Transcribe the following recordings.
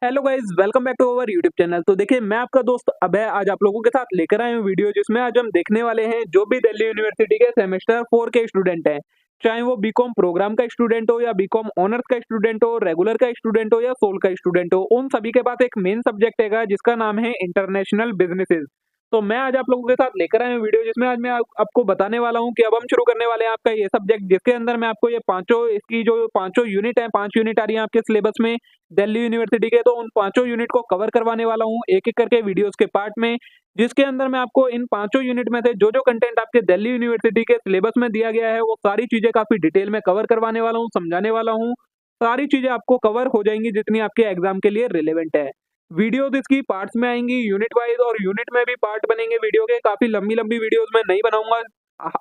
Hello guys, welcome back to our YouTube channel. तो देखिए, मैं आपका दोस्त अभय आज आप लोगों के साथ लेकर आया हूँ वीडियो, जिसमें आज हम देखने वाले हैं जो भी दिल्ली यूनिवर्सिटी के सेमेस्टर 4 के स्टूडेंट हैं, चाहे वो बीकॉम प्रोग्राम का स्टूडेंट हो या बीकॉम ऑनर्स का स्टूडेंट हो, रेगुलर का स्टूडेंट हो या सोल का स्टूडेंट हो, उन सभी के पास एक मेन सब्जेक्ट है जिसका नाम है इंटरनेशनल बिजनेसेस। तो मैं आज आप लोगों के साथ लेकर आया हूँ वीडियो, जिसमें आज मैं आपको बताने वाला हूँ कि अब हम शुरू करने वाले हैं आपका ये सब्जेक्ट, जिसके अंदर मैं आपको ये पांचों इसकी जो पांचों यूनिट है, 5 यूनिट आ रही है आपके सिलेबस में दिल्ली यूनिवर्सिटी के। तो उन पांचों यूनिट को कवर करवाने वाला हूँ एक एक करके वीडियोस के पार्ट में, जिसके अंदर मैं आपको इन पांचों यूनिट में से जो जो कंटेंट आपके दिल्ली यूनिवर्सिटी के सिलेबस में दिया गया है वो सारी चीजें काफी डिटेल में कवर करवाने वाला हूँ, समझाने वाला हूँ। सारी चीजें आपको कवर हो जाएंगी जितनी आपके एग्जाम के लिए रिलेवेंट है। वीडियोस इसकी पार्ट्स में आएंगी यूनिट वाइज, और यूनिट में भी पार्ट बनेंगे वीडियो के। काफी लंबी लंबी वीडियोस मैं नहीं बनाऊंगा,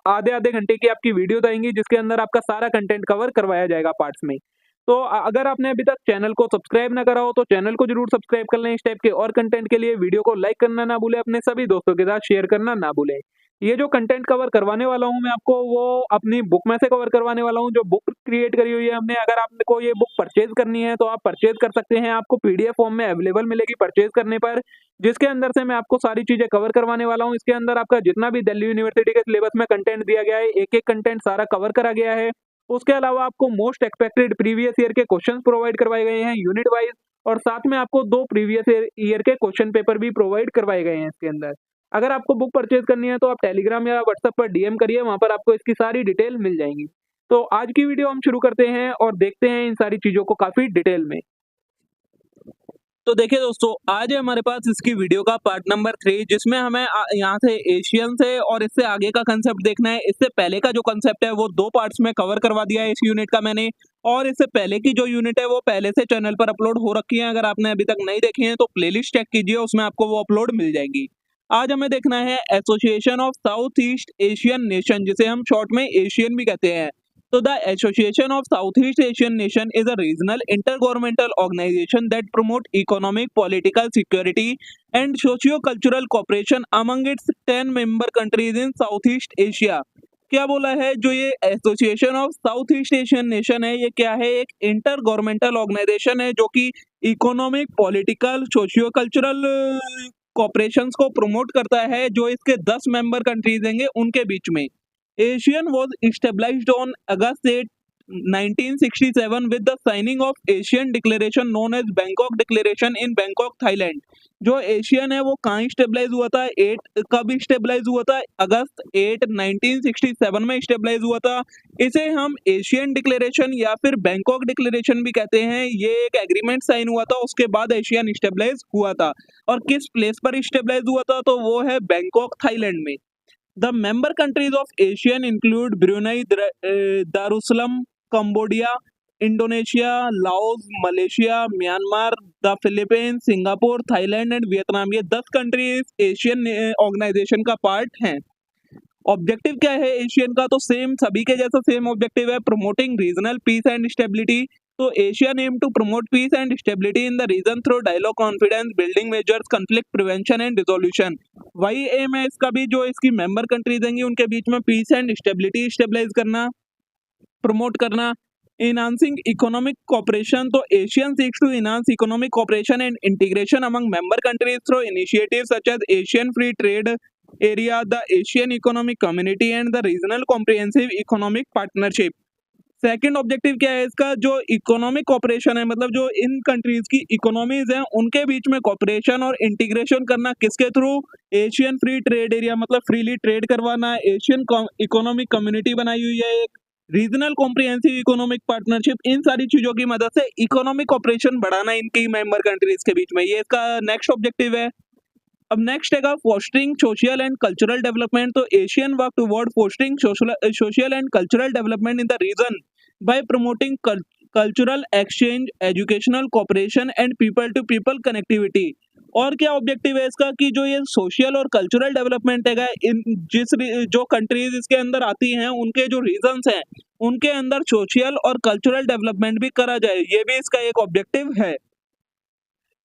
आधे आधे घंटे की आपकी वीडियोस आएंगी जिसके अंदर आपका सारा कंटेंट कवर करवाया जाएगा पार्ट्स में। तो अगर आपने अभी तक चैनल को सब्सक्राइब ना करा हो तो चैनल को जरूर सब्सक्राइब कर लें इस टाइप के और कंटेंट के लिए। वीडियो को लाइक करना ना भूलें, अपने सभी दोस्तों के साथ शेयर करना ना भूलें। ये जो कंटेंट कवर करवाने वाला हूँ मैं आपको, वो अपनी बुक में से कवर करवाने वाला हूँ, जो बुक क्रिएट करी हुई है हमने। अगर आपको ये बुक परचेज करनी है तो आप परचेज कर सकते हैं, आपको पीडीएफ फॉर्म में अवेलेबल मिलेगी परचेज करने पर, जिसके अंदर से मैं आपको सारी चीजें कवर करवाने वाला हूँ। इसके अंदर आपका जितना भी दिल्ली यूनिवर्सिटी के सिलेबस में कंटेंट दिया गया है, एक एक कंटेंट सारा कवर करा गया है। उसके अलावा आपको मोस्ट एक्सपेक्टेड प्रीवियस ईयर के क्वेश्चंस प्रोवाइड करवाए गए हैं यूनिट वाइज, और साथ में आपको 2 प्रीवियस ईयर के क्वेश्चन पेपर भी प्रोवाइड करवाए गए हैं इसके अंदर। अगर आपको बुक परचेज करनी है तो आप टेलीग्राम या व्हाट्सएप पर डीएम करिए, वहां पर आपको इसकी सारी डिटेल मिल जाएंगी। तो आज की वीडियो हम शुरू करते हैं और देखते हैं इन सारी चीजों को काफी डिटेल में। तो देखिए दोस्तों, आज है हमारे पास इसकी वीडियो का पार्ट नंबर 3, जिसमें हमें यहाँ से एशियन से और इससे आगे का कंसेप्ट देखना है। इससे पहले का जो कंसेप्ट है वो 2 पार्ट्स में कवर करवा दिया है इस यूनिट का मैंने, और इससे पहले की जो यूनिट है वो पहले से चैनल पर अपलोड हो रखी है। अगर आपने अभी तक नहीं देखी है तो प्लेलिस्ट चेक कीजिए, उसमें आपको वो अपलोड मिल जाएंगी। आज हमें देखना है association of south east Asian nation, जिसे हम शॉर्ट में एशियन भी कहते हैं। So the Association of Southeast Asian Nation is a regional intergovernmental organization that promote economic, political, security and socio-cultural cooperation among its 10 member countries in Southeast Asia। क्या बोला है? जो ये association of south east Asian nation है, ये क्या है? एक इंटर गवर्नमेंटल ऑर्गेनाइजेशन है जो कि economic, political, socio cultural corporations को प्रमोट करता है, जो इसके 10 मेंबर कंट्रीज होंगे उनके बीच में। Asian was established on August 8, 1967 with the signing of Asian Declaration known as Bangkok Declaration in Bangkok, Thailand। जो एशियन है वो कहाँ स्टेबलाइज हुआ था? कब स्टेबलाइज हुआ था? अगस्त 8, 1967 में स्टेबलाइज हुआ था। इसे हम एशियन डिक्लेरेशन या फिर बैंकॉक डिक्लेरेशन भी कहते हैं। ये एक एग्रीमेंट साइन हुआ था, उसके बाद एशियन स्टेबलाइज हुआ था। और किस प्लेस पर स्टेबलाइज हुआ था? तो वो है बैंकॉक, थाईलैंड में। The member countries of ASEAN include Brunei Darussalam, Cambodia, Indonesia, Laos, Malaysia, Myanmar, the Philippines, Singapore, Thailand and Vietnam। ये 10 कंट्रीज एशियन ऑर्गेनाइजेशन का पार्ट हैं। ऑब्जेक्टिव क्या है एशियन का? तो सेम, सभी के जैसा सेम ऑब्जेक्टिव है, promoting regional peace and stability. तो ASEAN aim to promote peace and stability in the region through dialogue, confidence building measures, conflict prevention and resolution. वही एम है इसका भी, जो इसकी मेंबर कंट्रीज देंगी उनके बीच में पीस एंड स्टेबिलिटी स्टेबलाइज करना, प्रमोट करना। इनहांसिंग इकोनॉमिक कॉपरेशन, तो ASEAN seeks to enhance economic cooperation and integration among member countries through initiatives such as ASEAN free trade area, the ASEAN economic community and the regional comprehensive economic partnership. Second objective क्या है इसका? जो economic cooperation है, मतलब जो इन countries की economies हैं उनके बीच में कॉपरेशन और इंटीग्रेशन करना, किसके through? Asian free trade area, मतलब फ्रीली ट्रेड करवाना। एशियन इकोनॉमिक कम्युनिटी बनाई हुई है एक, रीजनल कॉम्प्रिहेंसिव इकोनॉमिक पार्टनरशिप। इन सारी चीजों की मदद से इकोनॉमिक कॉपरेशन बढ़ाना इनकी मेंबर कंट्रीज के बीच में, ये इसका नेक्स्ट ऑब्जेक्टिव है। अब नेक्स्ट है fostering social and cultural development. तो ASEAN work toward fostering social and cultural development in the region by promoting cultural exchange, educational cooperation and people to people connectivity. और क्या ऑब्जेक्टिव है इसका? कि जो ये सोशल और कल्चरल डेवलपमेंट है इन जो कंट्रीज इसके अंदर आती हैं उनके जो रीजन्स हैं उनके अंदर सोशल और कल्चरल डेवलपमेंट भी करा जाए, ये भी इसका एक ऑब्जेक्टिव है।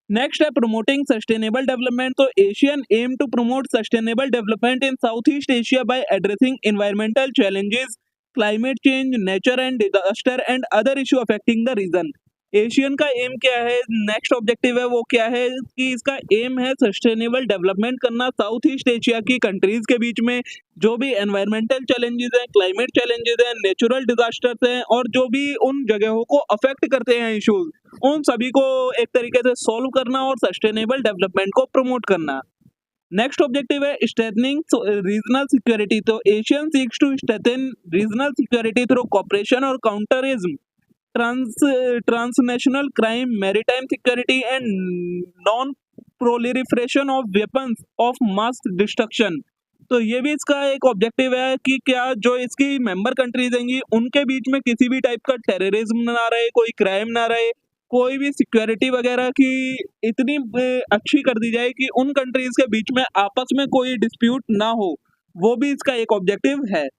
नेक्स्ट है प्रमोटिंग सस्टेनेबल डेवलपमेंट। तो ASEAN aim to promote sustainable development in South East Asia by addressing environmental challenges, climate change, nature and disaster and other issue affecting the region. ASEAN का aim क्या है, next objective है वो क्या है कि इसका एम है सस्टेनेबल डेवलपमेंट करना साउथ ईस्ट एशिया की कंट्रीज के बीच में। जो भी एनवायरमेंटल चैलेंजेस हैं, क्लाइमेट चैलेंजेस हैं, नेचुरल डिजास्टर्स हैं और जो भी उन जगहों को अफेक्ट करते हैं इश्यूज, उन सभी को एक तरीके से सॉल्व करना और सस्टेनेबल डेवलपमेंट को प्रमोट करना। नेक्स्ट ऑब्जेक्टिव है स्ट्रेथनिंग रीजनल सिक्योरिटी। तो ASEAN seeks to strengthen regional security through cooperation और counterterrorism, transnational crime, maritime security and non proliferation of weapons of mass destruction. तो ये भी इसका एक ऑब्जेक्टिव है कि क्या जो इसकी मेंबर कंट्रीज होंगी उनके बीच में किसी भी टाइप का टेररिज्म ना रहे, कोई क्राइम ना रहे, कोई भी सिक्योरिटी वगैरह की इतनी अच्छी कर दी जाए कि उन कंट्रीज के बीच में आपस में कोई डिस्प्यूट ना हो, वो भी इसका एक ऑब्जेक्टिव है।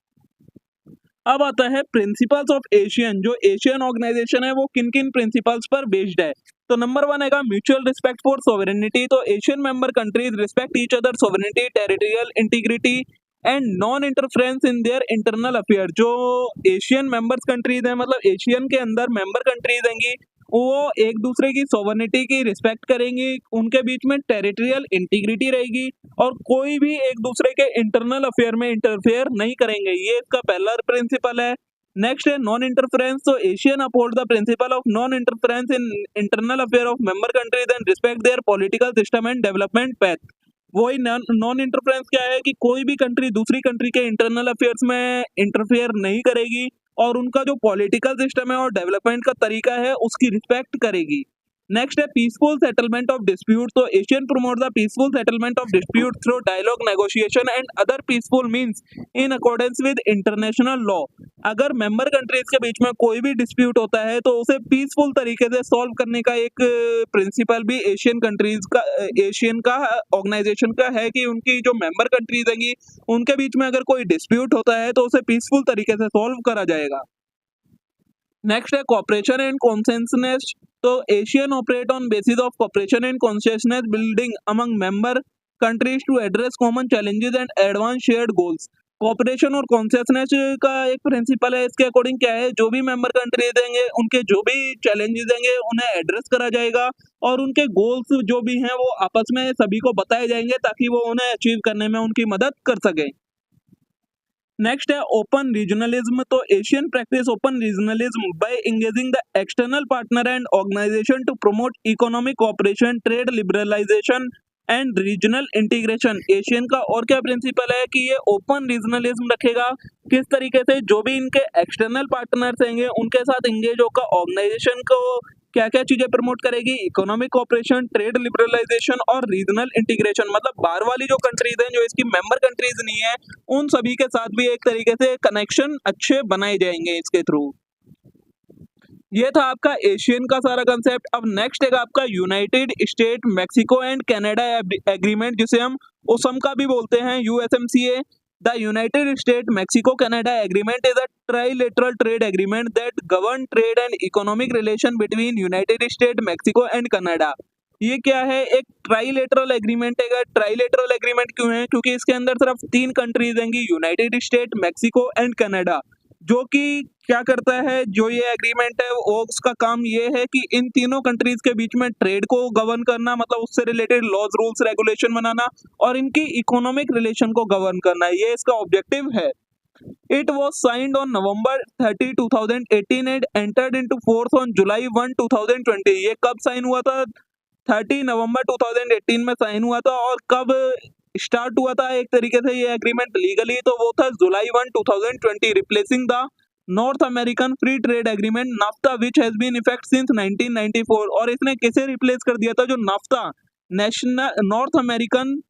अब आता है प्रिंसिपल्स ऑफ एशियन। जो एशियन ऑर्गेनाइजेशन है वो किन किन प्रिंसिपल्स पर बेस्ड है। तो नंबर 1 है म्यूचुअल रिस्पेक्ट फॉर सोवरेनिटी। तो Asian member countries respect each other sovereignty, territorial integrity and non interference in their internal affair. जो एशियन मेंबर्स कंट्रीज हैं, मतलब एशियन के अंदर मेंबर कंट्रीज होंगी, वो एक दूसरे की सोवरेनिटी की रिस्पेक्ट करेंगी, उनके बीच में टेरिटोरियल इंटीग्रिटी रहेगी और कोई भी एक दूसरे के इंटरनल अफेयर में इंटरफेयर नहीं करेंगे। ये इसका पहला प्रिंसिपल है। नेक्स्ट है नॉन इंटरफेरेंस। तो Asian uphold the principle of non interference in internal affair of member countries and respect there political system and development path. वही नॉन इंटरफेरेंस क्या है कि कोई भी कंट्री दूसरी कंट्री के इंटरनल अफेयर्स में इंटरफेयर नहीं करेगी और उनका जो पॉलिटिकल सिस्टम है और डेवलपमेंट का तरीका है उसकी रिस्पेक्ट करेगी। नेक्स्ट है पीसफुल सेटलमेंट ऑफ डिस्प्यूट। तो ASEAN promote the peaceful settlement of dispute through dialogue, negotiation and other peaceful means in accordance with international law. अगर मेंबर कंट्रीज के बीच में कोई भी डिस्प्यूट होता है तो उसे पीसफुल तरीके से सॉल्व करने का एक प्रिंसिपल भी एशियन कंट्रीज का, एशियन का ऑर्गेनाइजेशन का है कि उनकी जो मेंबर कंट्रीज होंगी उनके बीच में अगर कोई डिस्प्यूट होता है तो उसे पीसफुल तरीके से सॉल्व करा जाएगा। नेक्स्ट है कॉपरेशन एंड कॉन्सेंसनेस। तो ASEAN operate on basis of cooperation and consensus building among member countries to address common challenges and advance shared goals. Cooperation और कॉन्सेंसनेस का एक प्रिंसिपल है। इसके अकॉर्डिंग क्या है, जो भी मेंबर कंट्री देंगे उनके जो भी चैलेंजेस देंगे उन्हें एड्रेस करा जाएगा और उनके गोल्स जो भी हैं वो आपस में सभी को बताए जाएंगे ताकि वो उन्हें अचीव करने में उनकी मदद कर सकें। नेक्स्ट है ओपन रीजनलिज्म। तो ASEAN practice open regionalism by engaging the external partner and organisation to promote economic cooperation, trade liberalisation and regional integration. ASEAN का और क्या प्रिंसिपल है कि ये ओपन रीजनलिज्म रखेगा। किस तरीके से जो भी इनके एक्सटर्नल पार्टनर्स होंगे उनके साथ एंगेज होकर ऑर्गेनाइजेशन को क्या क्या चीजें प्रमोट करेगी, इकोनॉमिक कोऑपरेशन, ट्रेड लिबरलाइजेशन और रीजनल इंटीग्रेशन। मतलब बाहर वाली जो कंट्रीज हैं जो इसकी मेंबर कंट्रीज नहीं है उन सभी के साथ भी एक तरीके से कनेक्शन अच्छे बनाए जाएंगे इसके थ्रू। ये था आपका एशियन का सारा कंसेप्ट। अब नेक्स्ट है आपका United State Mexico and Canada agreement, जिसे हम ओसम का भी बोलते हैं, USMCA. The United State Mexico Canada agreement is a trilateral trade agreement that govern trade and economic relation between United State Mexico and Canada. ये क्या है, एक ट्राइलेटरल एग्रीमेंट है। ट्राइलेटरल एग्रीमेंट क्यों है, क्योंकि इसके अंदर सिर्फ 3 कंट्रीज होंगी, United State, Mexico and Canada. जो कि क्या करता है, जो ये एग्रीमेंट है वो उसका काम ये है कि इन तीनों कंट्रीज के बीच में ट्रेड को गवर्न करना, मतलब उससे रिलेटेड लॉज, रूल्स, रेगुलेशन बनाना और इनकी इकोनॉमिक रिलेशन को गवर्न करना, ये इसका ऑब्जेक्टिव है। It was signed on November 30, 2018 and entered into force on July 1, 2020। ये कब साइन हुआ था? 30 नवंबर 2018 में साइन हुआ था। और कब स्टार्ट हुआ था एक तरीके से ये एग्रीमेंट लीगली, तो वो था जुलाई 1, 2020, replacing the North American free trade agreement NAFTA which has been effect since 1994। और इसने किसे रिप्लेस कर दिया था? जो NAFTA, national North American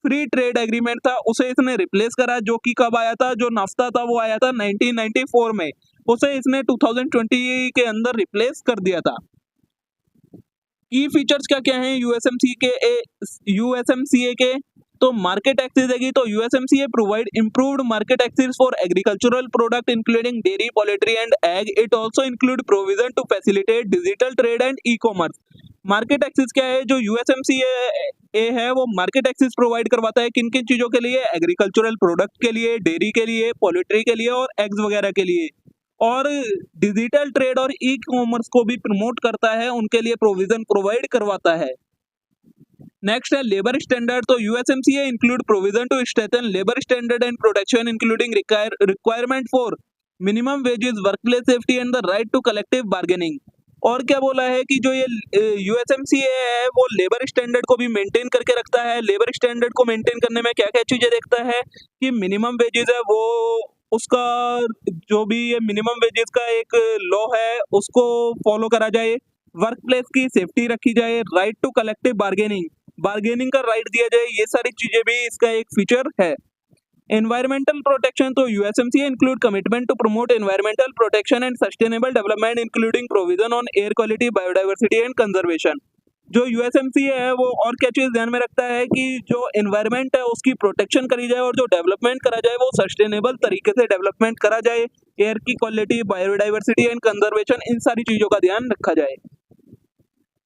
free trade agreement था, उसे इसने रिप्लेस करा। जो कि कब आया था? जो नाफ्ता था वो आया था 1994 में, उसे इसने 2020 के अंदर रिप्लेस कर दिया था। की फीचर्स क्या क्या हैं यूएसएमसीए के? तो मार्केट एक्सेस देगी। तो USMCA provide improved market access for agricultural product including dairy, poultry and egg. It also include provision to facilitate digital trade and e commerce. Market access क्या है? जो यूएसएमसीए है वो मार्केट एक्सेस प्रोवाइड करवाता है किन किन चीजों के लिए? एग्रीकल्चरल प्रोडक्ट के लिए, डेयरी के लिए, पोल्ट्री के लिए और एग्स वगैरह के लिए। और डिजिटल ट्रेड और ई कॉमर्स को भी प्रमोट करता है, उनके लिए प्रोविजन प्रोवाइड करवाता है। नेक्स्ट है लेबर स्टैंडर्ड। तो USMCA include provision to strengthen labour standard and protection including requirement for minimum wages, workplace safety and the right to collective bargaining. और क्या बोला है कि जो ये यूएसएमसीए है वो लेबर स्टैंडर्ड को भी मेंटेन करके रखता है। लेबर स्टैंडर्ड को मेंटेन करने में क्या क्या चीजें देखता है कि मिनिमम वेजेस है वो उसका जो भी ये मिनिमम वेजेस का एक लॉ है उसको फॉलो करा जाए, वर्क प्लेस की सेफ्टी रखी जाए, राइट टू कलेक्टिव बार्गेनिंग का राइट दिया जाए, ये सारी चीजें भी इसका एक फीचर है। Environmental protection. तो USMCA include commitment to promote environmental protection and sustainable development including provision on air quality, biodiversity and conservation. जो यूएसएमसीए है वो और क्या चीज ध्यान में रखता है कि जो एनवायरमेंट है उसकी प्रोटेक्शन करी जाए और जो डेवलपमेंट करा जाए वो सस्टेनेबल तरीके से डेवलपमेंट करा जाए, एयर की क्वालिटी, बायोडाइवर्सिटी एंड कंजर्वेशन, इन सारी चीजों का ध्यान रखा जाए।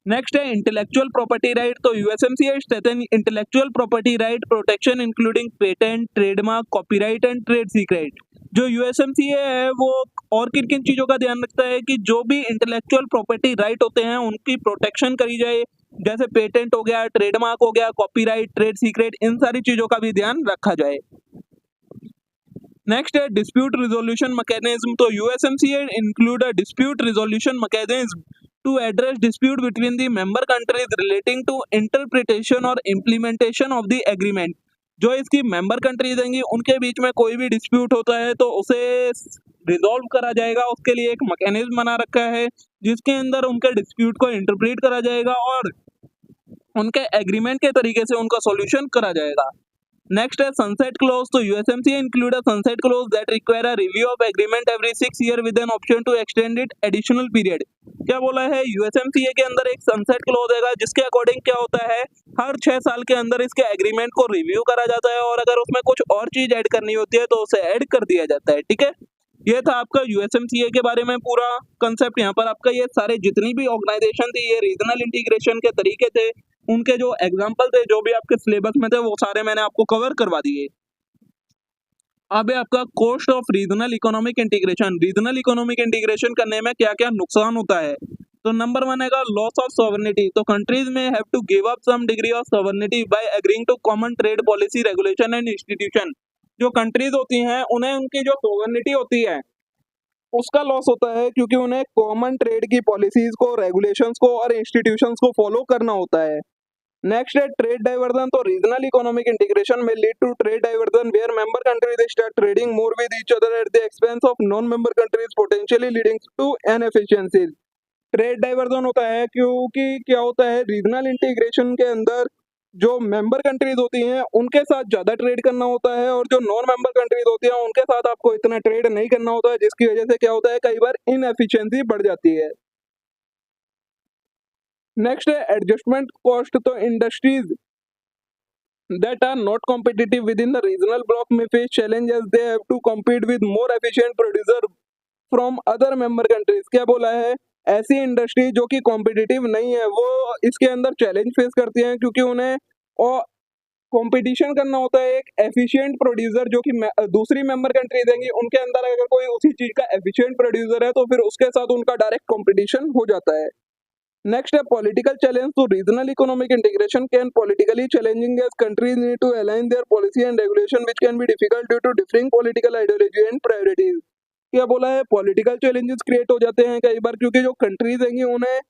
नेक्स्ट है इंटेलेक्चुअल प्रॉपर्टी राइट। तो USMCA strengthen intellectual property right protection including patent, trademark, copyright and trade secret. जो यूएसएमसीए है वो और किन किन चीजों का ध्यान रखता है कि जो भी इंटेलेक्चुअल प्रॉपर्टी राइट होते हैं उनकी प्रोटेक्शन करी जाए, जैसे पेटेंट हो गया, ट्रेडमार्क हो गया, कॉपीराइट, ट्रेड सीक्रेट, इन सारी चीजों का भी ध्यान रखा जाए। नेक्स्ट है डिस्प्यूट रिजोल्यूशन मैकेनिज्म। तो USMCA include a dispute resolution mechanism to address dispute between the member countries relating to interpretation और इम्प्लीमेंटेशन ऑफ द एग्रीमेंट। जो इसकी मेंबर कंट्रीज होंगी उनके बीच में कोई भी डिस्प्यूट होता है तो उसे रिजॉल्व करा जाएगा, उसके लिए एक मैकेनिज्म बना रखा है जिसके अंदर उनके डिस्प्यूट को इंटरप्रेट करा जाएगा और उनके एग्रीमेंट के तरीके से उनका सॉल्यूशन करा जाएगा। नेक्स्ट है सनसेट क्लॉज। तो USMCA include a sunset clause that require a review of agreement every 6 year with an option to extend it additional period. क्या बोला है यूएसएमसीए के अंदर एक सनसेट क्लॉज है जिसके अकॉर्डिंग क्या होता है हर 6 साल के अंदर इसके एग्रीमेंट को रिव्यू करा जाता है और अगर उसमें कुछ और चीज ऐड करनी होती है तो उसे ऐड कर दिया जाता है। ठीक है, ये था आपका यूएसएमसीए के बारे में पूरा कंसेप्ट। यहाँ पर आपका ये सारे जितनी भी ऑर्गेनाइजेशन थी ये रीजनल इंटीग्रेशन के तरीके थे, उनके जो एग्जाम्पल थे जो भी आपके सिलेबस में थे वो सारे मैंने आपको कवर करवा दिए। अब है आपका cost of regional economic integration. Regional economic integration करने में क्या क्या नुकसान होता है। तो नंबर 1 है लॉस ऑफ सॉवरेनिटी। तो countries may have to give up some degree of sovereignty by agreeing to common trade policy, regulation and institution. जो कंट्रीज होती हैं उन्हें उनकी जो सॉवरेनिटी होती है उसका लॉस होता है क्योंकि उन्हें कॉमन ट्रेड की पॉलिसीज को, रेगुलेशंस को और इंस्टीट्यूशंस को फॉलो करना होता है। नेक्स्ट है ट्रेड डाइवर्जन। तो regional economic integration may lead to trade diversion where member countries start trading more with each other at the expense of non member countries, potentially leading to inefficiencies. Trade diversion होता है क्योंकि क्या होता है regional integration के अंदर जो member countries होती हैं उनके साथ ज्यादा ट्रेड करना होता है और जो नॉन मेंबर कंट्रीज होती हैं उनके साथ आपको इतना ट्रेड नहीं करना होता है, जिसकी वजह से क्या होता है कई बार इनएफिशिएंसी बढ़ जाती है। नेक्स्ट है एडजस्टमेंट कॉस्ट। तो industries that are not competitive within the regional bloc may face challenges, they have to compete with more efficient producer from other member countries। क्या बोला है ऐसी इंडस्ट्री जो कि कॉम्पिटिटिव नहीं है वो इसके अंदर चैलेंज फेस करती हैं क्योंकि उन्हें और कंपटीशन करना होता है एक एफिशिएंट प्रोड्यूसर जो कि दूसरी मेंबर कंट्री देंगी उनके अंदर अगर कोई उसी चीज का एफिशिएंट प्रोड्यूसर है तो फिर उसके साथ उनका डायरेक्ट कंपटीशन हो जाता है। नेक्स्ट है पॉलिटिकल चैलेंज। तो regional economic integration can politically challenging as countries need to align their policy and regulation which can be difficult due to differing political ideology and priorities. क्या बोला है political challenges create हो जाते हैं कई बार क्योंकि जो कंट्रीज हैं उन्हें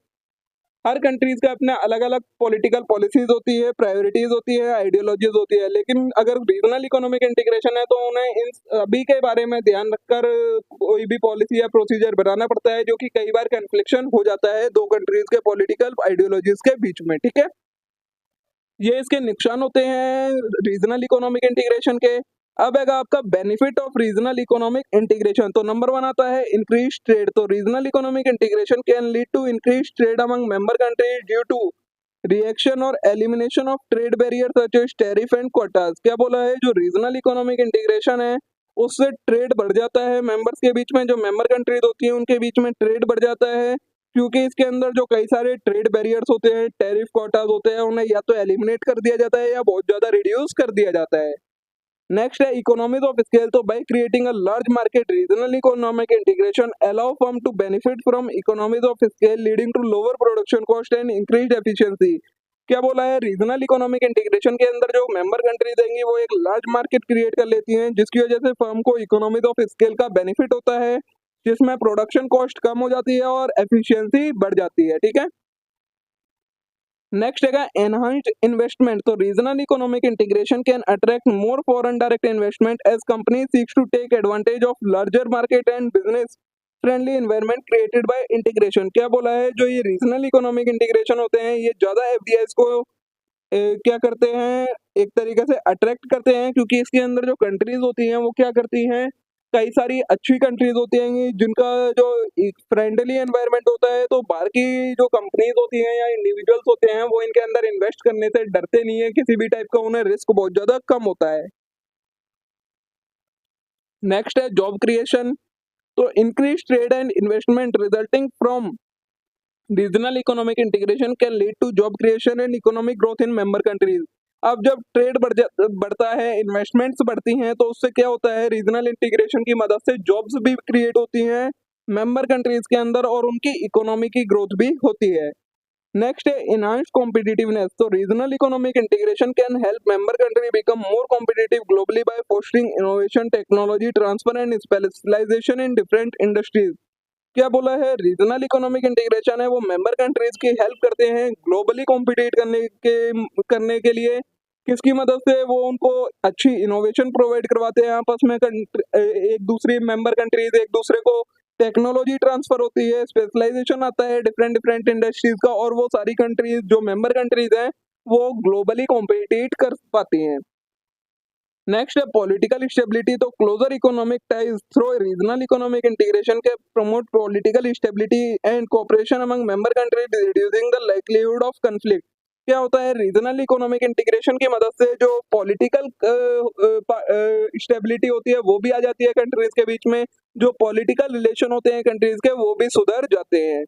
हर कंट्रीज का अपना अलग अलग पॉलिटिकल पॉलिसीज होती है, प्रायोरिटीज होती है, आइडियोलॉजीज होती है, लेकिन अगर रीजनल इकोनॉमिक इंटीग्रेशन है तो उन्हें इन सभी के बारे में ध्यान रखकर कोई भी पॉलिसी या प्रोसीजर बनाना पड़ता है जो कि कई बार कन्फ्लिक्शन हो जाता है दो कंट्रीज के पॉलिटिकल आइडियोलॉजीज के बीच में। ठीक है, ये इसके नुकसान होते हैं रीजनल इकोनॉमिक इंटीग्रेशन के। अब है आपका benefit of regional economic integration. तो नंबर 1 आता है इंक्रीज ट्रेड। तो regional economic integration can lead to increase trade among member countries due to reduction और elimination of trade barrier such as tariff and quotas. क्या बोला है जो regional economic integration है उससे ट्रेड बढ़ जाता है मेंबर्स के बीच में, जो मेंबर कंट्रीज होती हैं उनके बीच में ट्रेड बढ़ जाता है क्योंकि इसके अंदर जो कई सारे ट्रेड बैरियर्स होते हैं, टैरिफ क्वाटास होते हैं, उन्हें या तो एलिमिनेट कर दिया जाता है या बहुत ज्यादा रिड्यूस कर दिया जाता है। नेक्स्ट है इकोनॉमीज ऑफ स्केल। तो by creating a large market regional economic integration allow firm to benefit from economies of scale leading to lower production cost and increased efficiency. क्या बोला है, रीजनल इकोनॉमिक इंटीग्रेशन के अंदर जो member countries देंगी वो एक लार्ज मार्केट क्रिएट कर लेती हैं, जिसकी वजह से फर्म को इकोनॉमीज ऑफ स्केल का बेनिफिट होता है, जिसमें प्रोडक्शन कॉस्ट कम हो जाती है और एफिशिएंसी बढ़ जाती है। ठीक है, नेक्स्ट है एनहांस्ड इन्वेस्टमेंट। तो regional economic integration can attract more foreign direct investment as company seeks to take advantage of larger market and business friendly environment created by integration. क्या बोला है, जो ये रीजनल इकोनॉमिक इंटीग्रेशन होते हैं ये ज्यादा एफडीआईज को क्या करते हैं, एक तरीके से अट्रैक्ट करते हैं, क्योंकि इसके अंदर जो कंट्रीज होती हैं वो क्या करती हैं, कई सारी अच्छी कंट्रीज होती हैं जिनका जो फ्रेंडली एनवायरनमेंट होता है, तो बाहर की जो कंपनीज होती हैं या इंडिविजुअल्स होते हैं वो इनके अंदर इन्वेस्ट करने से डरते नहीं है, किसी भी टाइप का उन्हें रिस्क बहुत ज्यादा कम होता है। नेक्स्ट है जॉब क्रिएशन। तो increase trade and investment resulting from regional economic integration can lead to job creation and economic growth in member countries. अब जब ट्रेड बढ़ता है, इन्वेस्टमेंट्स बढ़ती हैं, तो उससे क्या होता है, रीजनल इंटीग्रेशन की मदद से जॉब्स भी क्रिएट होती हैं मेंबर कंट्रीज के अंदर और उनकी इकोनॉमी की ग्रोथ भी होती है। नेक्स्ट है इनहांस्ड कॉम्पिटिटिवनेस। तो regional economic integration can help member country become more competitive globally by fostering innovation, technology transfer and specialisation in different industries. क्या बोला है, रीजनल इकोनॉमिक इंटीग्रेशन है वो मेंबर कंट्रीज की हेल्प करते हैं ग्लोबली कॉम्पिटिट करने के लिए। किसकी मदद से, वो उनको अच्छी इनोवेशन प्रोवाइड करवाते हैं आपस में, एक दूसरी मेंबर कंट्रीज एक दूसरे को, टेक्नोलॉजी ट्रांसफर होती है, स्पेशलाइजेशन आता है डिफरेंट डिफरेंट इंडस्ट्रीज का, और वो सारी कंट्रीज जो मेंबर कंट्रीज हैं वो ग्लोबली कॉम्पिटिट कर पाती हैं। नेक्स्ट है पॉलिटिकल स्टेबिलिटी। तो closer economic ties through regional economic integration can promote political stability and cooperation among member countries, reducing the likelihood of conflict. क्या होता है, रीजनल इकोनॉमिक इंटीग्रेशन की मदद से जो पॉलिटिकल स्टेबिलिटी होती है वो भी आ जाती है कंट्रीज के बीच में, जो पॉलिटिकल रिलेशन होते हैं कंट्रीज के वो भी सुधर जाते हैं।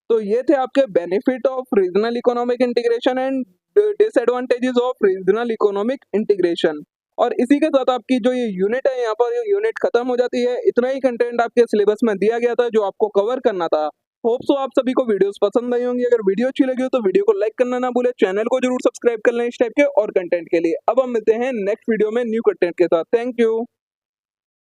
तो ये थे आपके benefit of regional economic integration and disadvantages of regional economic integration. और इसी के साथ आपकी जो ये यूनिट है, यहाँ पर ये यूनिट खत्म हो जाती है। इतना ही कंटेंट आपके सिलेबस में दिया गया था जो आपको कवर करना था। होप सो आप सभी को वीडियोस पसंद आई होंगी। अगर वीडियो अच्छी लगी हो तो वीडियो को लाइक करना ना भूले, चैनल को जरूर सब्सक्राइब कर लें इस टाइप के और कंटेंट के लिए। अब हम मिलते हैं नेक्स्ट वीडियो में न्यू कंटेंट के साथ। Thank you.